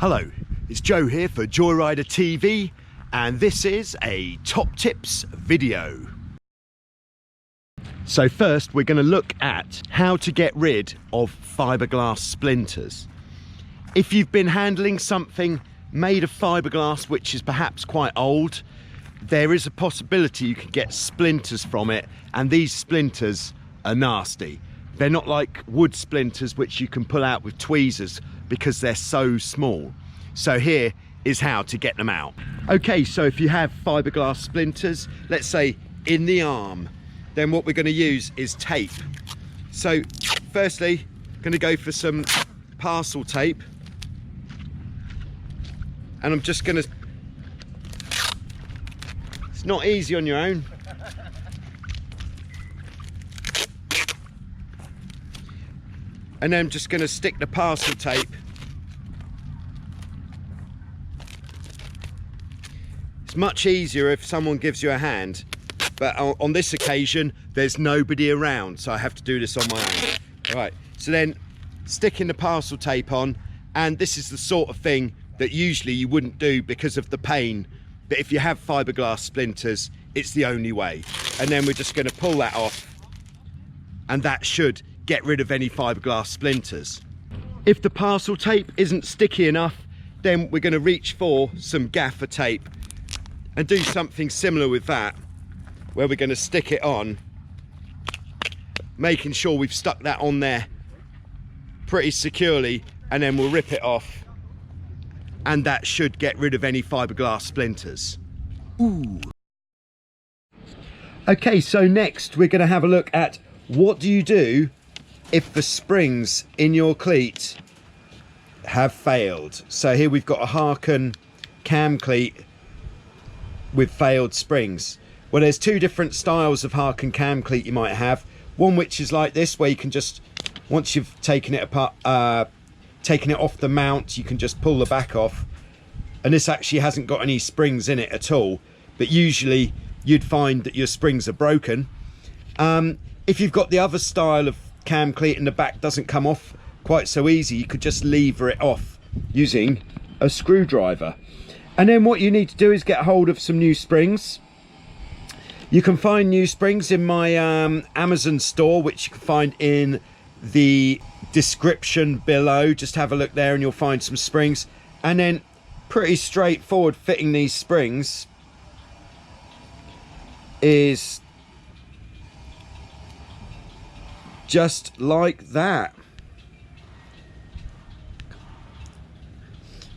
Hello, it's Joe here for Joyrider TV, and this is a top tips video. So first we're going to look at how to get rid of fiberglass splinters. If you've been handling something made of fiberglass which is perhaps quite old, there is a possibility you can get splinters from it, and these splinters are nasty. They're not like wood splinters which you can pull out with tweezers because they're so small. So here is how to get them out. Okay, so if you have fiberglass splinters, let's say in the arm, then what we're going to use is tape. So firstly, going to go for some parcel tape, and I'm just going to, it's not easy on your own. And then I'm just going to stick the parcel tape It's much easier if someone gives you a hand, but on this occasion there's nobody around, so I have to do this on my own. All right, so then sticking the parcel tape on, and this is the sort of thing that usually you wouldn't do because of the pain, but if you have fiberglass splinters, it's the only way. And then we're just going to pull that off, and that should get rid of any fiberglass splinters. If the parcel tape isn't sticky enough, then we're going to reach for some gaffer tape and do something similar with that, where we're going to stick it on, making sure we've stuck that on there pretty securely, and then we'll rip it off, and that should get rid of any fiberglass splinters. Ooh. Okay, so next we're going to have a look at what do you do if the springs in your cleat have failed. So here we've got a Harken cam cleat with failed springs. Well, there's two different styles of Harken cam cleat you might have. One which is like this, where you can just, once you've taken it apart, taken it off the mount, you can just pull the back off, and this actually hasn't got any springs in it at all, but usually you'd find that your springs are broken. If you've got the other style of cam cleat and the back doesn't come off quite so easy, you could just lever it off using a screwdriver. And then what you need to do is get hold of some new springs. You can find new springs in my Amazon store, which you can find in the description below. Just have a look there and you'll find some springs. And then pretty straightforward fitting these springs is just like that.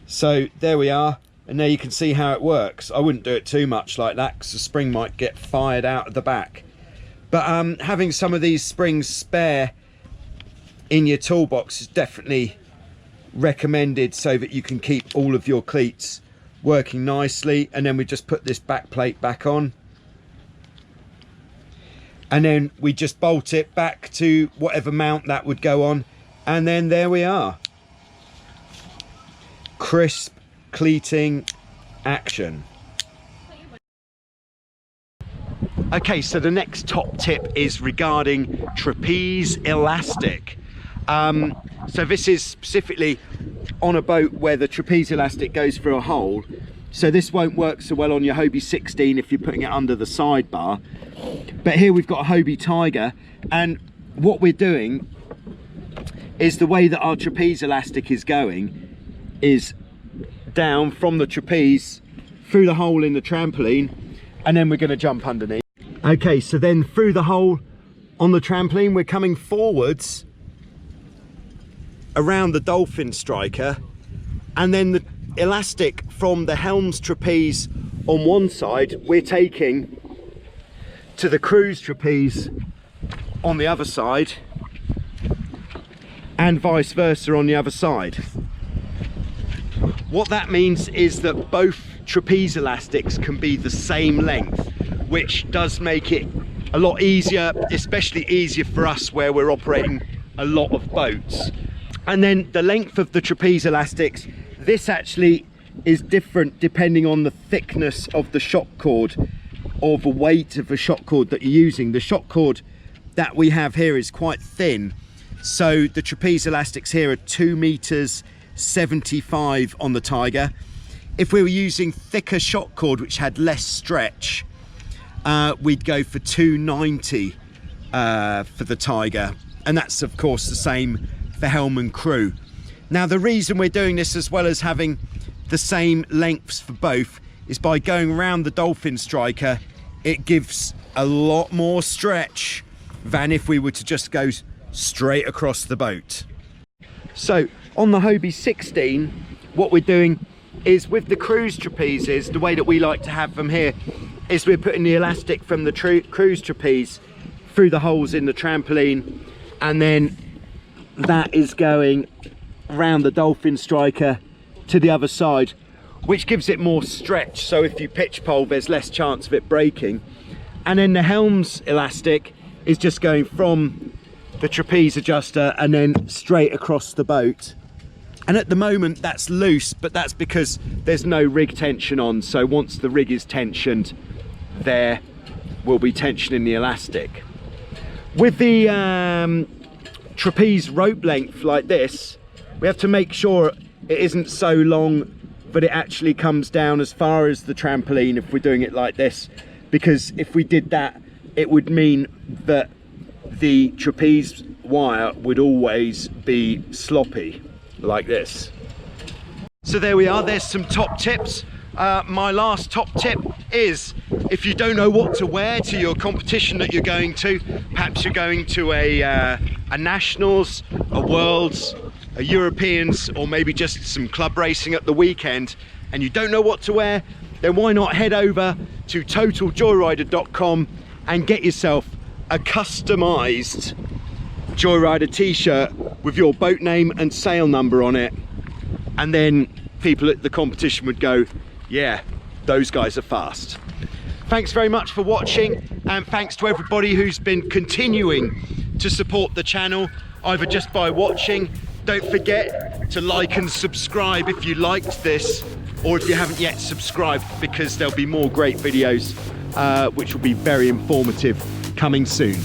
So there we are, and there you can see how it works. I wouldn't do it too much like that because the spring might get fired out of the back, but having some of these springs spare in your toolbox is definitely recommended, so that you can keep all of your cleats working nicely. And then we just put this back plate back on, and then we just bolt it back to whatever mount that would go on, and then there we are. Crisp cleating action. Okay, so the next top tip is regarding Trapeze Elastic. So this is specifically on a boat where the Trapeze Elastic goes through a hole. So this won't work so well on your Hobie 16 if you're putting it under the sidebar. But here we've got a Hobie Tiger, and what we're doing is, the way that our Trapeze Elastic is going is down from the trapeze through the hole in the trampoline, and then we're going to jump underneath. Okay, so then through the hole on the trampoline we're coming forwards around the dolphin striker, and then the elastic from the helms trapeze on one side we're taking to the cruise trapeze on the other side, and vice versa on the other side. What that means is that both trapeze elastics can be the same length, which does make it a lot easier, especially easier for us where we're operating a lot of boats. And then the length of the trapeze elastics, this actually is different depending on the thickness of the shock cord or the weight of the shock cord that you're using. The shock cord that we have here is quite thin, so the trapeze elastics here are 2 meters 75 on the Tiger. If we were using thicker shockcord, which had less stretch, we'd go for 290 for the Tiger. And that's of course the same for helm and crew. Now the reason we're doing this, as well as having the same lengths for both, is by going around the Dolphin Striker, it gives a lot more stretch than if we were to just go straight across the boat. So on the Hobie 16, what we're doing is, with the cruise trapezes, the way that we like to have them here is we're putting the elastic from the cruise trapeze through the holes in the trampoline, and then that is going around the Dolphin Striker to the other side, which gives it more stretch, so if you pitch pole there's less chance of it breaking. And then the helm's elastic is just going from the trapeze adjuster and then straight across the boat. And at the moment that's loose, but that's because there's no rig tension on, so once the rig is tensioned, there will be tension in the elastic. With the trapeze rope length like this, we have to make sure it isn't so long but it actually comes down as far as the trampoline if we're doing it like this, because if we did that, it would mean that the trapeze wire would always be sloppy like this. So there we are, there's some top tips. My last top tip is, if you don't know what to wear to your competition that you're going to, perhaps you're going to a nationals, a worlds, a Europeans, or maybe just some club racing at the weekend, and you don't know what to wear, then why not head over to totaljoyrider.com and get yourself a customized Joyrider t-shirt with your boat name and sail number on it, and then people at the competition would go, yeah, those guys are fast. Thanks very much for watching, and thanks to everybody who's been continuing to support the channel, either just by watching. Don't forget to like and subscribe if you liked this, or if you haven't yet subscribed, because there'll be more great videos which will be very informative coming soon.